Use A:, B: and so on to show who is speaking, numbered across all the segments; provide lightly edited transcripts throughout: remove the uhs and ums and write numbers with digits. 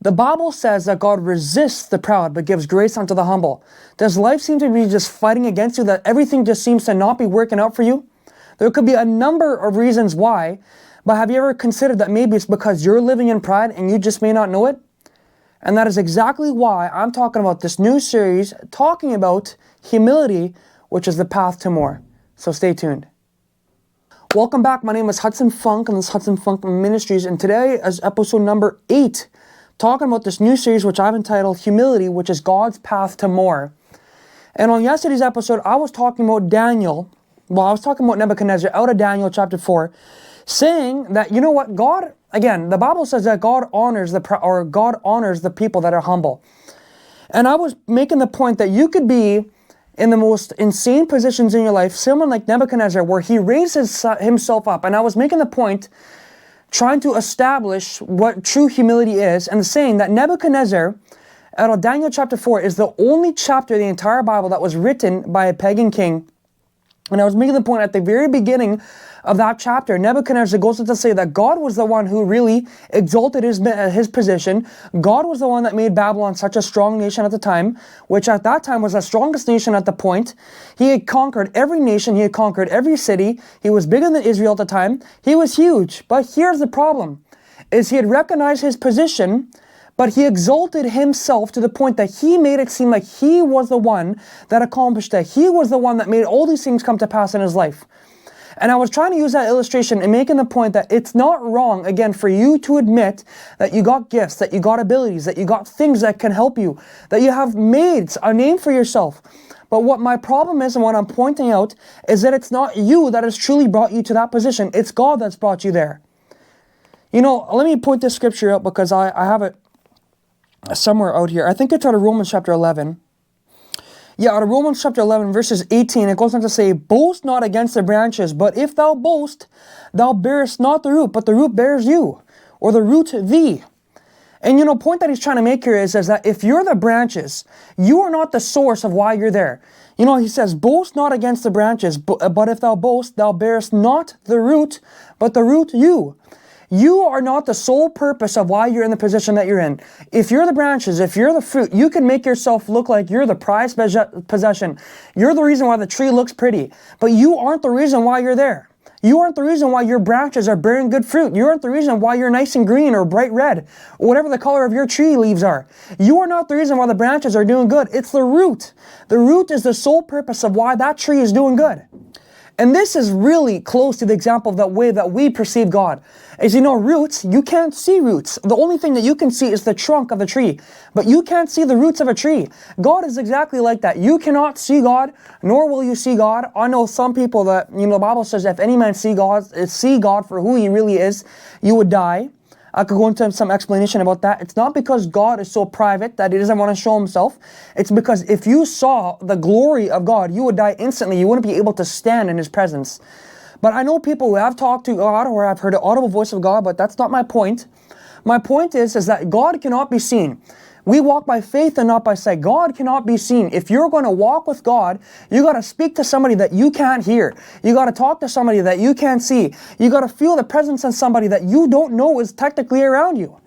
A: The Bible says that God resists the proud but gives grace unto the humble. Does life seem to be just fighting against you, that everything just seems to not be working out for you? There could be a number of reasons why, but have you ever considered that maybe it's because you're living in pride and you just may not know it? And that is exactly why I'm talking about this new series talking about humility, which is the path to more. So stay tuned. Welcome back. My name is Hudson Funk, and this is Hudson Funk Ministries, and today is episode number 8, talking about this new series which I've entitled Humility, which is God's Path to More. And on yesterday's episode, I was talking about I was talking about Nebuchadnezzar out of Daniel chapter 4, saying that, you know what, God, again, the Bible says that God honors the people that are humble. And I was making the point that you could be in the most insane positions in your life, someone like Nebuchadnezzar, where he raises himself up. And I was making the point, trying to establish what true humility is, and saying that Nebuchadnezzar, out of Daniel chapter 4, is the only chapter in the entire Bible that was written by a pagan king. And I was making the point at the very beginning of that chapter, Nebuchadnezzar goes on to say that God was the one who really exalted his position. God was the one that made Babylon such a strong nation at the time, which at that time was the strongest nation at the point. He had conquered every nation. He had conquered every city. He was bigger than Israel at the time. He was huge. But here's the problem, is he had recognized his position, but he exalted himself to the point that he made it seem like he was the one that accomplished that. He was the one that made all these things come to pass in his life. And I was trying to use that illustration and making the point that it's not wrong, again, for you to admit that you got gifts, that you got abilities, that you got things that can help you, that you have made a name for yourself. But what my problem is, and what I'm pointing out, is that it's not you that has truly brought you to that position. It's God that's brought you there. You know, let me point this scripture out because I have it somewhere out here. I think it's out of Romans chapter 11. Yeah, out of Romans chapter 11, verses 18, it goes on to say, "Boast not against the branches, but if thou boast, thou bearest not the root, but the root bears you, or the root thee." And you know, point that he's trying to make here is that if you're the branches, you are not the source of why you're there. You know, he says, "Boast not against the branches, but if thou boast, thou bearest not the root, but the root you." You are not the sole purpose of why you're in the position that you're in. If you're the branches, if you're the fruit, you can make yourself look like you're the prized possession. You're the reason why the tree looks pretty, but you aren't the reason why you're there. You aren't the reason why your branches are bearing good fruit. You aren't the reason why you're nice and green or bright red, or whatever the color of your tree leaves are. You are not the reason why the branches are doing good. It's the root. The root is the sole purpose of why that tree is doing good. And this is really close to the example of that way that we perceive God. As you know, roots, you can't see roots. The only thing that you can see is the trunk of the tree, but you can't see the roots of a tree. God is exactly like that. You cannot see God, nor will you see God. I know some people that, you know, the Bible says if any man see God for who he really is, you would die. I could go into some explanation about that. It's not because God is so private that he doesn't want to show himself. It's because if you saw the glory of God, you would die instantly. You wouldn't be able to stand in his presence. But I know people who have talked to God or have heard the audible voice of God, but that's not my point. My point is that God cannot be seen. We walk by faith and not by sight. God cannot be seen. If you're going to walk with God, you got to speak to somebody that you can't hear. You got to talk to somebody that you can't see. You got to feel the presence of somebody that you don't know is technically around you.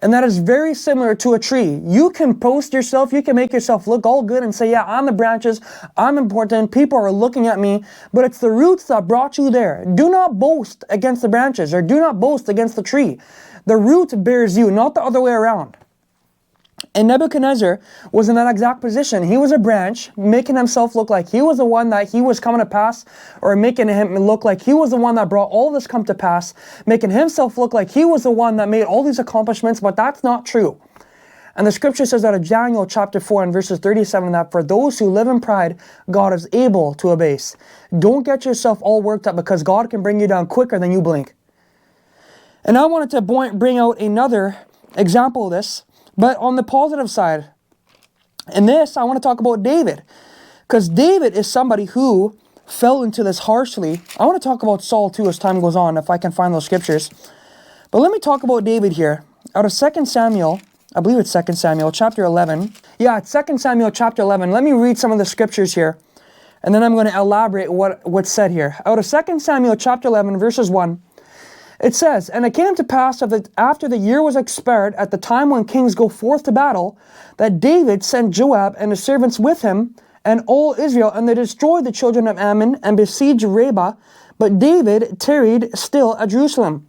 A: And that is very similar to a tree. You can post yourself, you can make yourself look all good and say, yeah, I'm the branches, I'm important, people are looking at me, but it's the roots that brought you there. Do not boast against the branches, or do not boast against the tree. The root bears you, not the other way around. And Nebuchadnezzar was in that exact position. He was a branch, making himself look like he was the one that he was coming to pass, or making him look like he was the one that brought all this come to pass, making himself look like he was the one that made all these accomplishments, but that's not true. And the scripture says that in Daniel chapter 4 and verses 37, that for those who live in pride, God is able to abase. Don't get yourself all worked up, because God can bring you down quicker than you blink. And I wanted to bring out another example of this, but on the positive side. In this, I want to talk about David, because David is somebody who fell into this harshly. I want to talk about Saul too as time goes on, if I can find those scriptures. But let me talk about David here. Out of 2 Samuel, I believe it's 2 Samuel chapter 11. Yeah, it's 2 Samuel chapter 11. Let me read some of the scriptures here, and then I'm going to elaborate what's said here. Out of 2 Samuel chapter 11, verses 1, It says, and it came to pass after the year was expired, at the time when kings go forth to battle, that David sent Joab and his servants with him, and all Israel, and they destroyed the children of Ammon, and besieged Rabbah. But David tarried still at Jerusalem.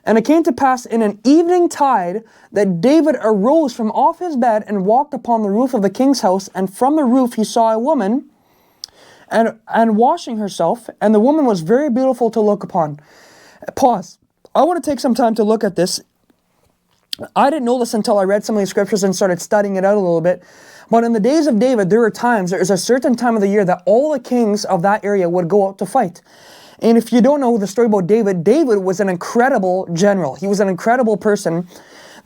A: And it came to pass in an evening tide, that David arose from off his bed, and walked upon the roof of the king's house, and from the roof he saw a woman, and washing herself, and the woman was very beautiful to look upon. Pause. I want to take some time to look at this. I didn't know this until I read some of these scriptures and started studying it out a little bit. But in the days of David, there is a certain time of the year that all the kings of that area would go out to fight. And if you don't know the story about David, David was an incredible general. He was an incredible person.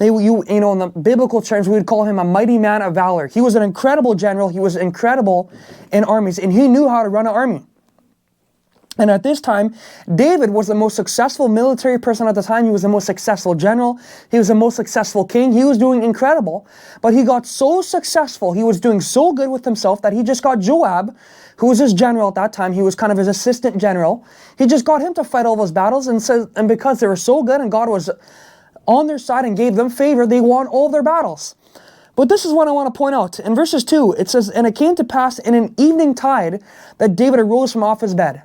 A: In the biblical terms, we would call him a mighty man of valor. He was an incredible general. He was incredible in armies, and he knew how to run an army. And at this time, David was the most successful military person at the time. He was the most successful general. He was the most successful king. He was doing incredible. But he got so successful, he was doing so good with himself, that he just got Joab, who was his general at that time. He was kind of his assistant general. He just got him to fight all those battles. And because they were so good and God was on their side and gave them favor, they won all their battles. But this is what I want to point out. In verses 2, it says, and it came to pass in an evening tide, that David arose from off his bed.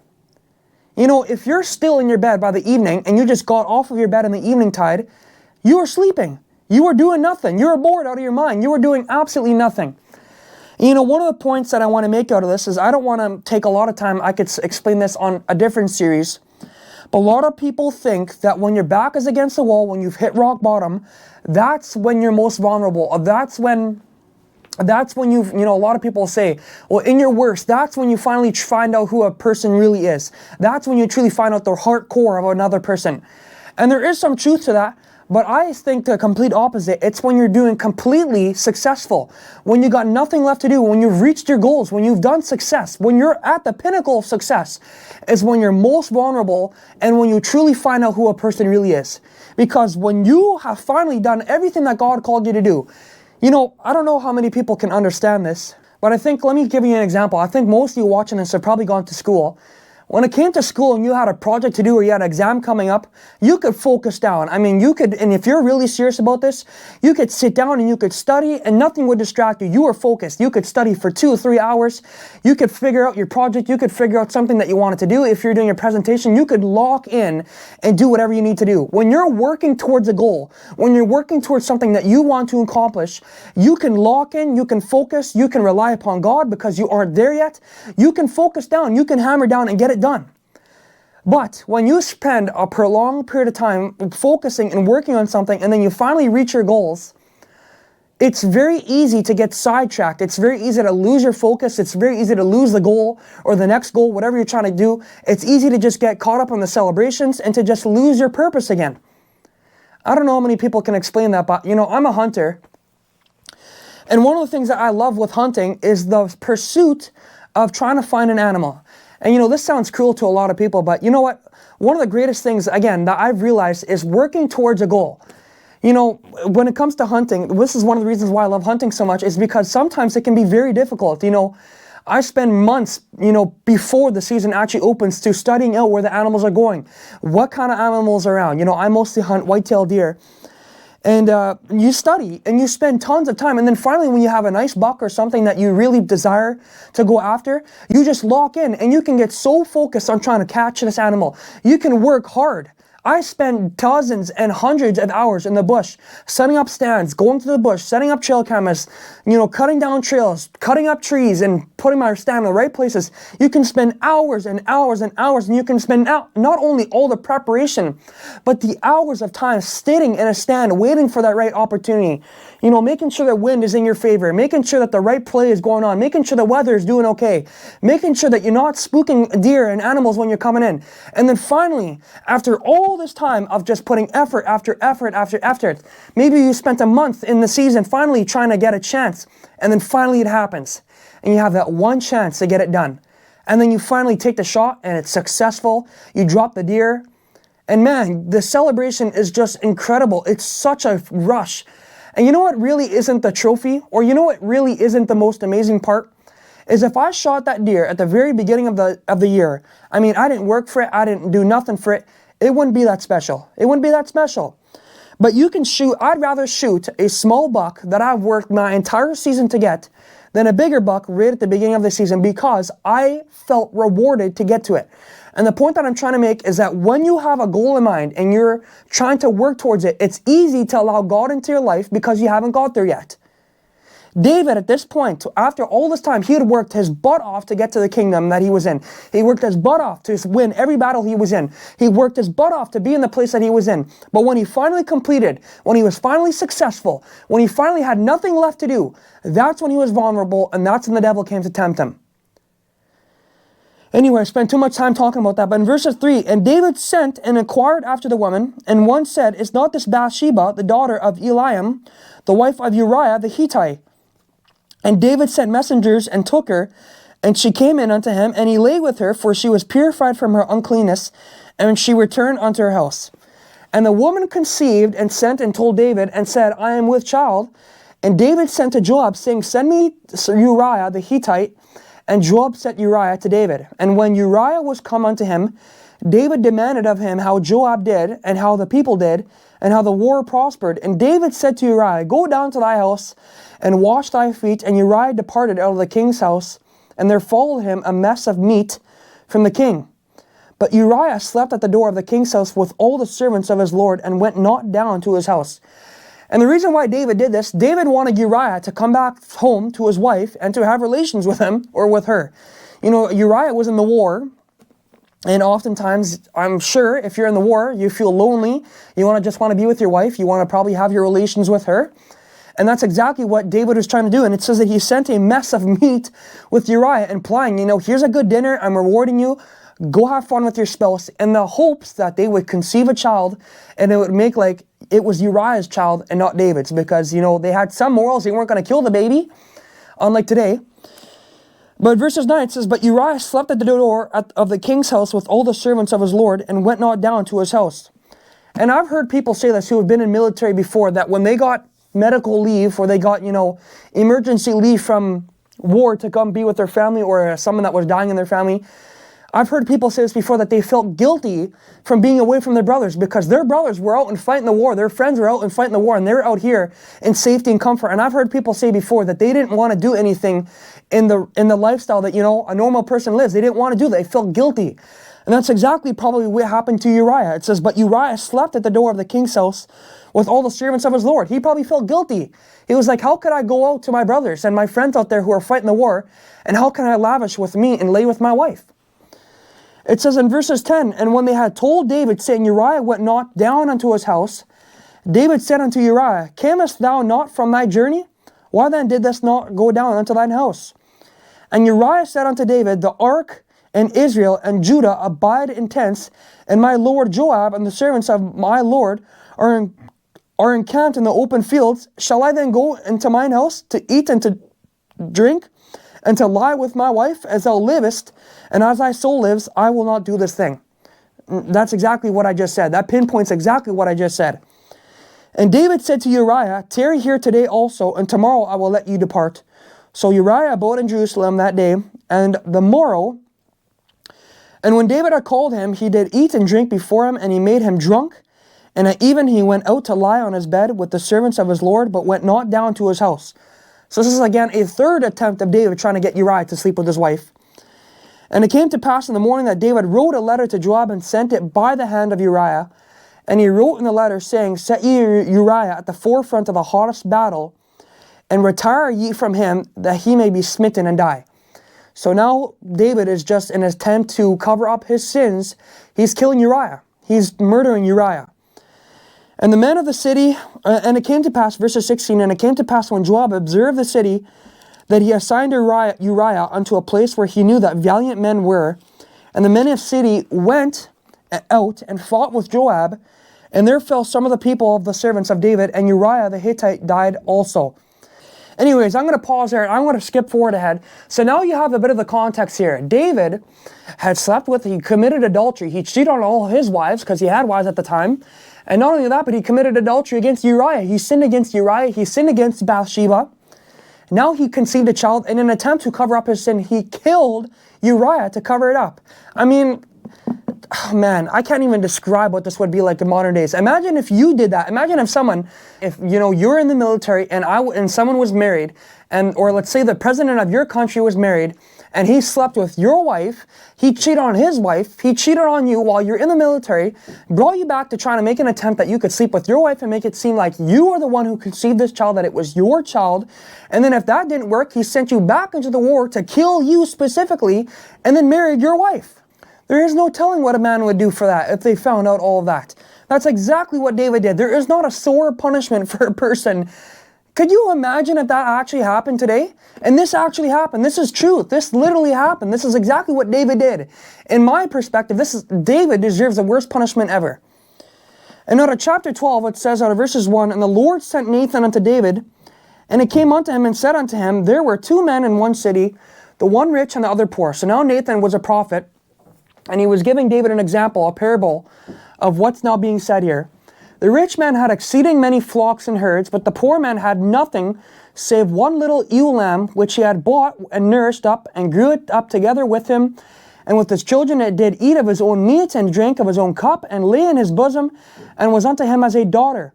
A: You know, if you're still in your bed by the evening and you just got off of your bed in the evening tide, you were sleeping. You were doing nothing. You were bored out of your mind. You were doing absolutely nothing. You know, one of the points that I want to make out of this is I don't want to take a lot of time. I could explain this on a different series. But a lot of people think that when your back is against the wall, when you've hit rock bottom, that's when you're most vulnerable. That's when a lot of people say, well, in your worst, that's when you finally find out who a person really is. That's when you truly find out the heart core of another person. And there is some truth to that, but I think the complete opposite. It's when you're doing completely successful, when you got nothing left to do, when you've reached your goals, when you've done success, when you're at the pinnacle of success, is when you're most vulnerable and when you truly find out who a person really is. Because when you have finally done everything that God called you to do, you know, I don't know how many people can understand this, but I think, let me give you an example. I think most of you watching this have probably gone to school. When it came to school and you had a project to do or you had an exam coming up, you could focus down. I mean, and if you're really serious about this, you could sit down and you could study and nothing would distract you. You were focused. You could study for 2 or 3 hours. You could figure out your project. You could figure out something that you wanted to do. If you're doing a presentation, you could lock in and do whatever you need to do. When you're working towards a goal, when you're working towards something that you want to accomplish, you can lock in, you can focus, you can rely upon God because you aren't there yet. You can focus down, you can hammer down and get it done. But when you spend a prolonged period of time focusing and working on something and then you finally reach your goals, it's very easy to get sidetracked. It's very easy to lose your focus. It's very easy to lose the goal or the next goal, whatever you're trying to do. It's easy to just get caught up in the celebrations and to just lose your purpose again. I don't know how many people can explain that, but you know, I'm a hunter. And one of the things that I love with hunting is the pursuit of trying to find an animal. And you know, this sounds cruel to a lot of people, but you know what? One of the greatest things, again, that I've realized is working towards a goal. You know, when it comes to hunting, this is one of the reasons why I love hunting so much, is because sometimes it can be very difficult. You know, I spend months, you know, before the season actually opens to studying out where the animals are going, what kind of animals are around. You know, I mostly hunt white-tailed deer. And you study and you spend tons of time. And then finally, when you have a nice buck or something that you really desire to go after, you just lock in and you can get so focused on trying to catch this animal. You can work hard. I spend dozens and hundreds of hours in the bush, setting up stands, going to the bush, setting up trail cameras, you know, cutting down trails, cutting up trees and putting my stand in the right places. You can spend hours and hours and hours, and you can spend not only all the preparation, but the hours of time sitting in a stand, waiting for that right opportunity. You know, making sure the wind is in your favor, making sure that the right play is going on, making sure the weather is doing okay, making sure that you're not spooking deer and animals when you're coming in. And then finally, after all this time of just putting effort after effort after effort, maybe you spent a month in the season finally trying to get a chance, and then finally it happens. And you have that one chance to get it done. And then you finally take the shot and it's successful. You drop the deer. And man, the celebration is just incredible. It's such a rush. And you know what really isn't the trophy? Or you know what really isn't the most amazing part? Is if I shot that deer at the very beginning of the year, I mean, I didn't work for it. I didn't do nothing for it. It wouldn't be that special. It wouldn't be that special. But you can shoot, I'd rather shoot a small buck that I've worked my entire season to get than a bigger buck right at the beginning of the season, because I felt rewarded to get to it. And the point that I'm trying to make is that when you have a goal in mind and you're trying to work towards it, it's easy to allow God into your life because you haven't got there yet. David, at this point, after all this time, he had worked his butt off to get to the kingdom that he was in. He worked his butt off to win every battle he was in. He worked his butt off to be in the place that he was in. But when he finally completed, when he was finally successful, when he finally had nothing left to do, that's when he was vulnerable, and that's when the devil came to tempt him. Anyway, I spent too much time talking about that. But in verses 3, and David sent and inquired after the woman, and one said, is not this Bathsheba, the daughter of Eliam, the wife of Uriah the Hittite? And David sent messengers and took her, and she came in unto him, and he lay with her, for she was purified from her uncleanness, and she returned unto her house. And the woman conceived and sent and told David, and said, I am with child. And David sent to Joab, saying, send me Uriah the Hittite. And Joab sent Uriah to David. And when Uriah was come unto him, David demanded of him how Joab did, and how the people did, and how the war prospered. And David said to Uriah, go down to thy house, and wash thy feet. And Uriah departed out of the king's house, and there followed him a mess of meat from the king. But Uriah slept at the door of the king's house with all the servants of his lord, and went not down to his house. And the reason why David did this, David wanted Uriah to come back home to his wife and to have relations with him or with her. You know, Uriah was in the war, and oftentimes, I'm sure, if you're in the war, you feel lonely, you just want to be with your wife, you want to probably have your relations with her. And that's exactly what David was trying to do. And it says that he sent a mess of meat with Uriah, implying, here's a good dinner, I'm rewarding you, go have fun with your spouse, in the hopes that they would conceive a child, and it would make like it was Uriah's child and not David's, because, they had some morals, they weren't going to kill the baby, unlike today. But verses 9, it says, but Uriah slept at the door of the king's house with all the servants of his lord, and went not down to his house. And I've heard people say this who have been in military before, that when they got medical leave, or they got, emergency leave from war to come be with their family, or someone that was dying in their family, I've heard people say this before, that they felt guilty from being away from their brothers, because their brothers were out and fighting the war, their friends were out and fighting the war, and they're out here in safety and comfort. And I've heard people say before that they didn't want to do anything in the lifestyle that, a normal person lives. They didn't want to do that. They felt guilty. And that's exactly probably what happened to Uriah. It says, but Uriah slept at the door of the king's house with all the servants of his lord. He probably felt guilty. He was like, how could I go out to my brothers and my friends out there who are fighting the war, and how can I lavish with me and lay with my wife? It says in verses 10, and when they had told David, saying, Uriah went not down unto his house, David said unto Uriah, camest thou not from thy journey? Why then didst not go down unto thine house? And Uriah said unto David, the ark and Israel and Judah abide in tents, and my lord Joab and the servants of my lord are encamped in the open fields. Shall I then go into mine house to eat and to drink, and to lie with my wife, as thou livest, and as thy soul lives, I will not do this thing. That's exactly what I just said. That pinpoints exactly what I just said. And David said to Uriah, tarry here today also, and tomorrow I will let you depart. So Uriah abode in Jerusalem that day, and the morrow. And when David had called him, he did eat and drink before him, and he made him drunk. And at even he went out to lie on his bed with the servants of his lord, but went not down to his house. So this is again a third attempt of David trying to get Uriah to sleep with his wife. And it came to pass in the morning that David wrote a letter to Joab, and sent it by the hand of Uriah. And he wrote in the letter, saying, set ye Uriah at the forefront of the hottest battle, and retire ye from him, that he may be smitten and die. So now David is just in his attempt to cover up his sins. He's killing Uriah. He's murdering Uriah. And the men of the city, and it came to pass, verses 16, and it came to pass when Joab observed the city, that he assigned Uriah unto a place where he knew that valiant men were. And the men of the city went out and fought with Joab, and there fell some of the people of the servants of David, and Uriah the Hittite died also. Anyways, I'm going to pause there, and I'm going to skip forward ahead. So now you have a bit of the context here. David had slept with, he committed adultery. He cheated on all his wives, because he had wives at the time. And not only that, but he committed adultery against Uriah. He sinned against Uriah. He sinned against Bathsheba. Now he conceived a child. In an attempt to cover up his sin, he killed Uriah to cover it up. I mean, oh man, I can't even describe what this would be like in modern days. Imagine if you did that. Imagine if you're in the military and someone was married, or let's say the president of your country was married, and he slept with your wife, he cheated on his wife, he cheated on you while you're in the military, brought you back to try to make an attempt that you could sleep with your wife and make it seem like you are the one who conceived this child, that it was your child, and then if that didn't work, he sent you back into the war to kill you specifically, and then married your wife. There is no telling what a man would do for that if they found out all of that. That's exactly what David did. There is not a sore punishment for a person. Could you imagine if that actually happened today? And this actually happened. This is truth. This literally happened. This is exactly what David did. In my perspective, David deserves the worst punishment ever. And out of chapter 12, it says out of verses 1, "And the Lord sent Nathan unto David, and it came unto him and said unto him, There were 2 men in one city, the one rich and the other poor." So now Nathan was a prophet, and he was giving David an example, a parable of what's now being said here. "The rich man had exceeding many flocks and herds, but the poor man had nothing save one little ewe lamb, which he had bought and nourished up, and grew it up together with him. And with his children it did eat of his own meat, and drank of his own cup, and lay in his bosom, and was unto him as a daughter.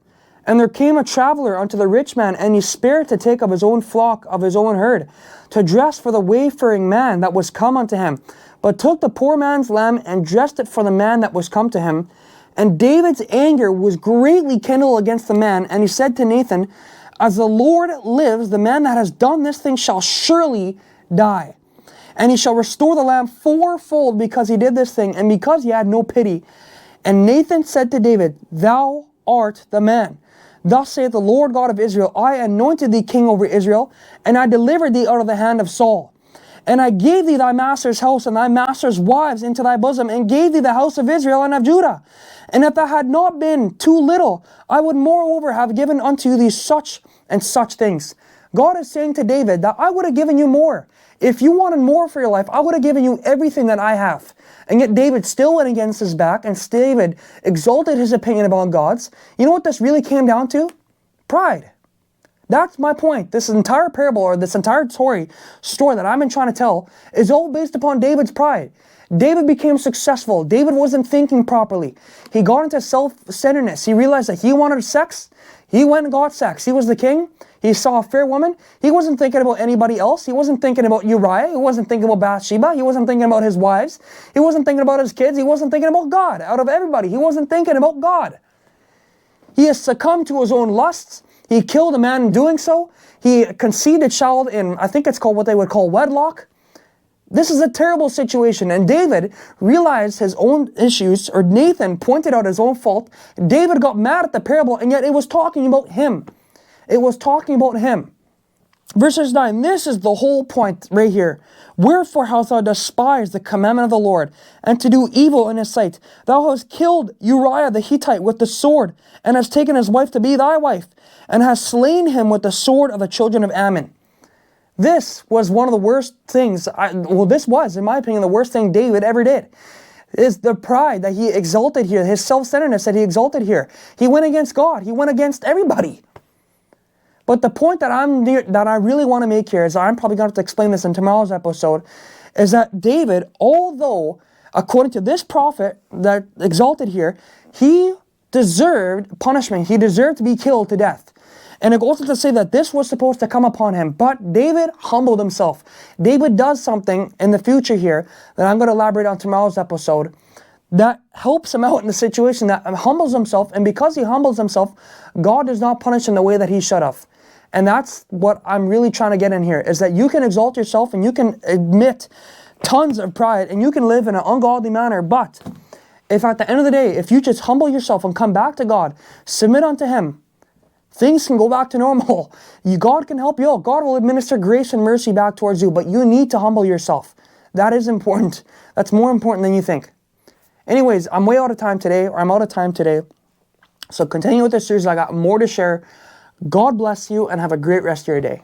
A: And there came a traveler unto the rich man, and he spared to take of his own flock, of his own herd, to dress for the wayfaring man that was come unto him, but took the poor man's lamb, and dressed it for the man that was come to him. And David's anger was greatly kindled against the man, and he said to Nathan, As the Lord lives, the man that has done this thing shall surely die. And he shall restore the lamb fourfold because he did this thing, and because he had no pity. And Nathan said to David, Thou art the man. Thus saith the Lord God of Israel, I anointed thee king over Israel, and I delivered thee out of the hand of Saul. And I gave thee thy master's house and thy master's wives into thy bosom, and gave thee the house of Israel and of Judah. And if that had not been too little, I would moreover have given unto thee such and such things." God is saying to David that I would have given you more. If you wanted more for your life, I would have given you everything that I have. And yet David still went against his back, and David exalted his opinion about God's. You know what this really came down to? Pride. That's my point. This entire parable, or this entire story that I've been trying to tell, is all based upon David's pride. David became successful. David wasn't thinking properly. He got into self-centeredness. He realized that he wanted sex. He went and got sex. He was the king. He saw a fair woman. He wasn't thinking about anybody else. He wasn't thinking about Uriah. He wasn't thinking about Bathsheba. He wasn't thinking about his wives. He wasn't thinking about his kids. He wasn't thinking about God. Out of everybody, he wasn't thinking about God. He has succumbed to his own lusts. He killed a man in doing so. He conceived a child in, I think it's called what they would call wedlock. This is a terrible situation, and David realized his own issues, or Nathan pointed out his own fault. David got mad at the parable, and yet it was talking about him. It was talking about him. Verses 9, this is the whole point right here. "Wherefore hast thou despised the commandment of the Lord, and to do evil in his sight? Thou hast killed Uriah the Hittite with the sword, and hast taken his wife to be thy wife, and hast slain him with the sword of the children of Ammon." This was one of the worst things, this was, in my opinion, the worst thing David ever did. Is the pride that he exalted here, his self-centeredness that he exalted here. He went against God. He went against everybody. But the point that I really want to make here, is I'm probably going to have to explain this in tomorrow's episode, is that David, although, according to this prophet that exalted here, he deserved punishment. He deserved to be killed to death. And it goes on to say that this was supposed to come upon him. But David humbled himself. David does something in the future here that I'm going to elaborate on tomorrow's episode that helps him out in the situation, that humbles himself. And because he humbles himself, God does not punish in the way that he should have. And that's what I'm really trying to get in here, is that you can exalt yourself and you can admit tons of pride and you can live in an ungodly manner. But if at the end of the day, if you just humble yourself and come back to God, submit unto him, things can go back to normal. God can help you out. God will administer grace and mercy back towards you, but you need to humble yourself. That is important. That's more important than you think. Anyways, I'm way out of time today, or I'm out of time today. So continue with this series. I got more to share. God bless you and have a great rest of your day.